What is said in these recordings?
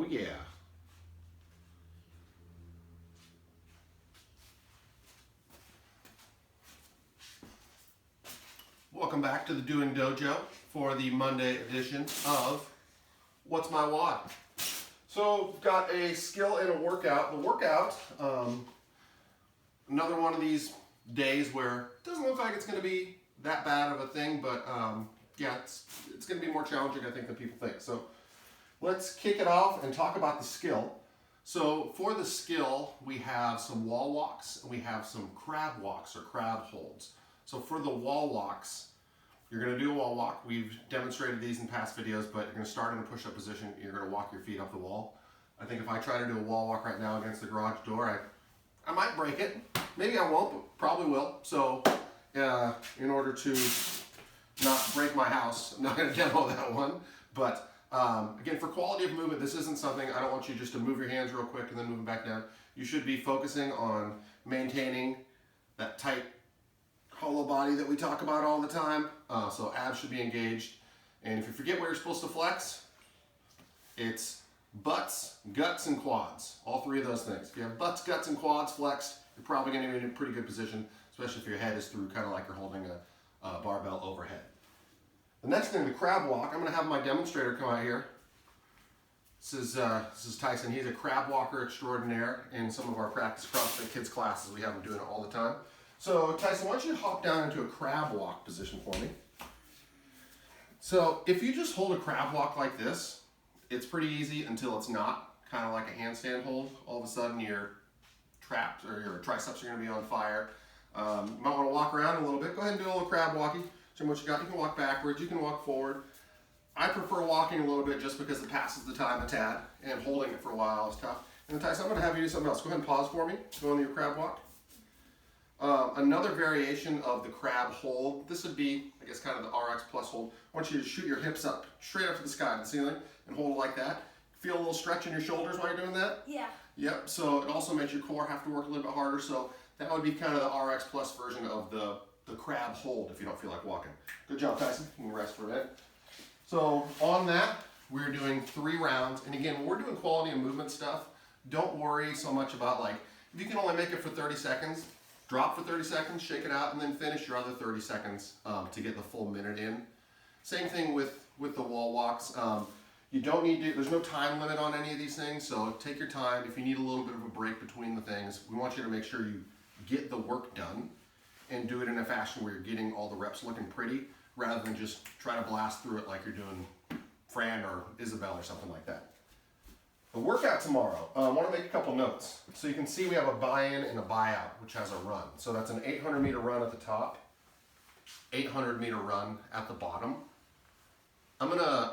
Oh yeah. Welcome back to the Doing Dojo for the Monday edition of What's My WOD? So, got a skill and a workout. The workout, another one of these days where it doesn't look like it's going to be that bad of a thing, but yeah, it's going to be more challenging, I think, than people think. So, let's kick it off and talk about the skill. So, for the skill, we have some wall walks and we have some crab walks or crab holds. So, for the wall walks, you're going to do a wall walk. We've demonstrated these in past videos, but you're going to start in a push-up position. You're going to walk your feet up the wall. I think if I try to do a wall walk right now against the garage door, I might break it. Maybe I won't, but probably will. So in order to not break my house, I'm not going to demo that one. But again, for quality of movement, this isn't something, I don't want you just to move your hands real quick and then move them back down. You should be focusing on maintaining that tight hollow body that we talk about all the time. So abs should be engaged. And if you forget where you're supposed to flex, it's butts, guts, and quads. All three of those things. If you have butts, guts, and quads flexed, you're probably going to be in a pretty good position, especially if your head is through, kind of like you're holding a barbell overhead. The next thing, the crab walk. I'm going to have my demonstrator come out here. This is Tyson. He's a crab walker extraordinaire. In some of our practice CrossFit kids classes, we have him doing it all the time. So Tyson, why don't you hop down into a crab walk position for me? So if you just hold a crab walk like this, it's pretty easy until it's not. Kind of like a handstand hold. All of a sudden your traps or your triceps are going to be on fire. You might want to walk around a little bit. Go ahead and do a little crab walking. Show me what you got. You can walk backwards. You can walk forward. I prefer walking a little bit just because it passes the time a tad, and holding it for a while is tough. And then Tyson, I'm going to have you do something else. Go ahead and pause for me. Go on your crab walk. Another variation of the crab hold, this would be, I guess, kind of the RX plus hold. I want you to shoot your hips up, straight up to the sky, to the ceiling, and hold it like that. Feel a little stretch in your shoulders while you're doing that? Yeah. Yep, so it also makes your core have to work a little bit harder, so that would be kind of the RX plus version of the crab hold if you don't feel like walking. Good job, Tyson. You can rest for a minute. So on that, we're doing 3 rounds, and again, when we're doing quality and movement stuff, don't worry so much about, like, if you can only make it for 30 seconds, drop for 30 seconds, shake it out, and then finish your other 30 seconds to get the full minute in. Same thing with the wall walks. You don't need to, there's no time limit on any of these things, so take your time. If you need a little bit of a break between the things, we want you to make sure you get the work done and do it in a fashion where you're getting all the reps looking pretty, rather than just try to blast through it like you're doing Fran or Isabel or something like that. The workout tomorrow, I want to make a couple notes. So you can see we have a buy-in and a buy-out, which has a run. So that's an 800-meter run at the top, 800-meter run at the bottom. I'm going to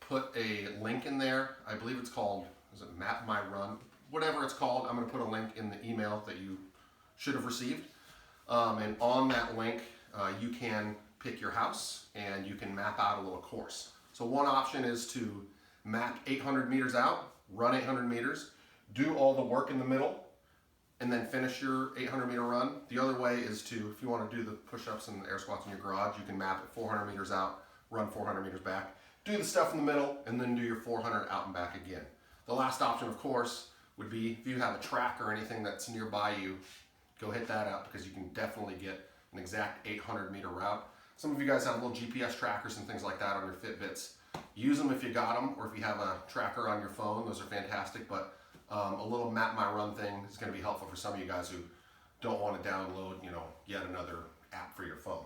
put a link in there. I believe it's called, is it Map My Run? Whatever it's called, I'm going to put a link in the email that you should have received. And on that link, you can pick your house and you can map out a little course. So one option is to map 800 meters out, run 800 meters, do all the work in the middle, and then finish your 800-meter run. The other way is to, if you want to do the push-ups and air squats in your garage, you can map it 400 meters out, run 400 meters back, do the stuff in the middle, and then do your 400 out and back again. The last option, of course, would be if you have a track or anything that's nearby you, go hit that up because you can definitely get an exact 800-meter route. Some of you guys have little GPS trackers and things like that on your Fitbits. Use them if you got them, or if you have a tracker on your phone. Those are fantastic, but a little Map My Run thing is going to be helpful for some of you guys who don't want to download, yet another app for your phone.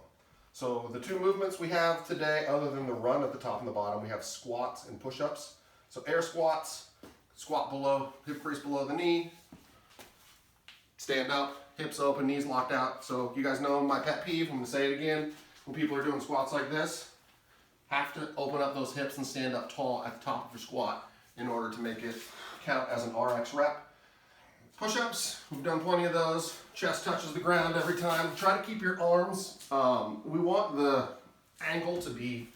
So the 2 movements we have today, other than the run at the top and the bottom, we have squats and push-ups. So air squats, squat below, hip crease below the knee, stand up, hips open, knees locked out. So you guys know my pet peeve, I'm going to say it again, when people are doing squats like this, have to open up those hips and stand up tall at the top of your squat in order to make it count as an RX rep. Push-ups, we've done plenty of those. Chest touches the ground every time. Try to keep your arms, we want the angle to be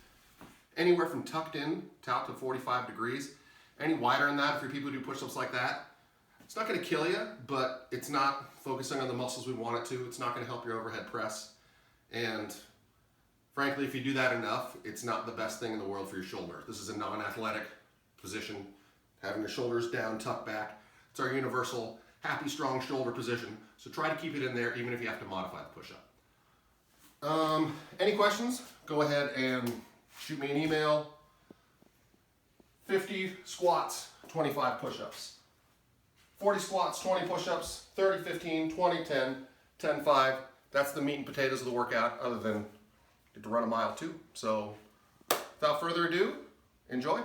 anywhere from tucked in to out to 45 degrees. Any wider than that, if you're people who do push-ups like that, it's not going to kill you, but it's not focusing on the muscles we want it to. It's not going to help your overhead press. And frankly, if you do that enough, it's not the best thing in the world for your shoulder. This is a non-athletic position. having your shoulders down, tucked back. It's our universal happy, strong shoulder position. So try to keep it in there even if you have to modify the push-up. Any questions? Go ahead and shoot me an email. 50 squats, 25 push-ups. 40 squats, 20 push-ups, 30, 15, 20, 10, 10, 5. That's the meat and potatoes of the workout, other than get to run a mile too. So without further ado, enjoy.